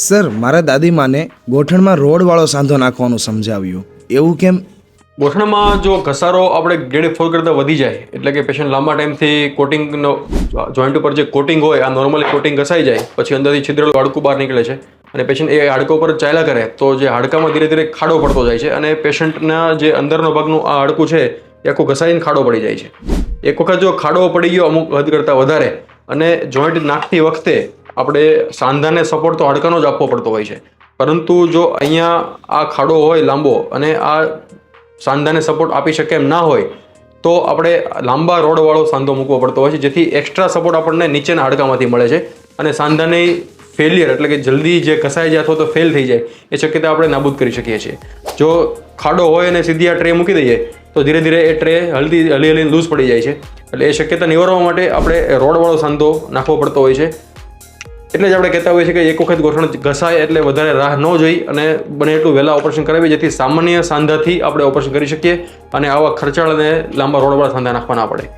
Sir, મારા દાદીમાને ગોઠણમાં રોડવાળો સાંધો નાખવાનું સમજાવ્યું. એવું કેમ? ગોઠણમાં જો ઘસારો આપણે ગ્રેડ 4 કરતાં વધી જાય, એટલે કે પેશન્ટ લાંબા ટાઈમથી કોટિંગનો જોઈન્ટ ઉપર જે કોટિંગ હોય, આ નોર્મલી કોટિંગ ઘસાઈ જાય પછી અંદરથી છિદ્રેલું હાડકું બહાર નીકળે છે અને પેશન્ટ એ હાડકા ઉપર ચાલ્યા કરે તો જે હાડકામાં ધીરે ધીરે ખાડો પડતો જાય છે અને પેશન્ટના જે અંદરનો ભાગનું આ હાડકું છે એ આખું ઘસાઈને ખાડો પડી જાય છે. એક વખત જો ખાડો પડી ગયો અમુક હદ કરતાં વધારે અને જોઈન્ટ નાખતી વખતે આપણે સાંધાને સપોર્ટ તો હાડકાનો જ આપવો પડતો હોય છે, પરંતુ જો અહીંયા આ ખાડો હોય લાંબો અને આ સાંધાને સપોર્ટ આપી શકે એમ ના હોય તો આપણે લાંબા રોડવાળો સાંધો મૂકવો પડતો હોય છે, જેથી એક્સ્ટ્રા સપોર્ટ આપણને નીચેના હાડકામાંથી મળે છે અને સાંધાની ફેલિયર એટલે કે જલ્દી જે ઘસાઈ જાય અથવા તો ફેલ થઈ જાય એ શક્યતા આપણે નાબૂદ કરી શકીએ છીએ. જો ખાડો હોય અને સીધી આ ટ્રે મૂકી દઈએ તો ધીરે ધીરે એ ટ્રે હલીને લૂઝ પડી જાય છે, એટલે એ શક્યતા નિવારવા માટે આપણે રોડવાળો સાંધો નાખવો પડતો હોય છે. એટલે જ આપણે કહેતા હોઈએ છીએ કે એક વખત ગોઠણ ઘસાય એટલે વધારે રાહ ન જોઈ અને બને એટલું વહેલા ઓપરેશન કરાવીએ, જેથી સામાન્ય સાંધાથી આપણે ઓપરેશન કરી શકીએ અને આવા ખર્ચાળ અને લાંબા રોડવાળા સાંધા નાખવા ના પડે.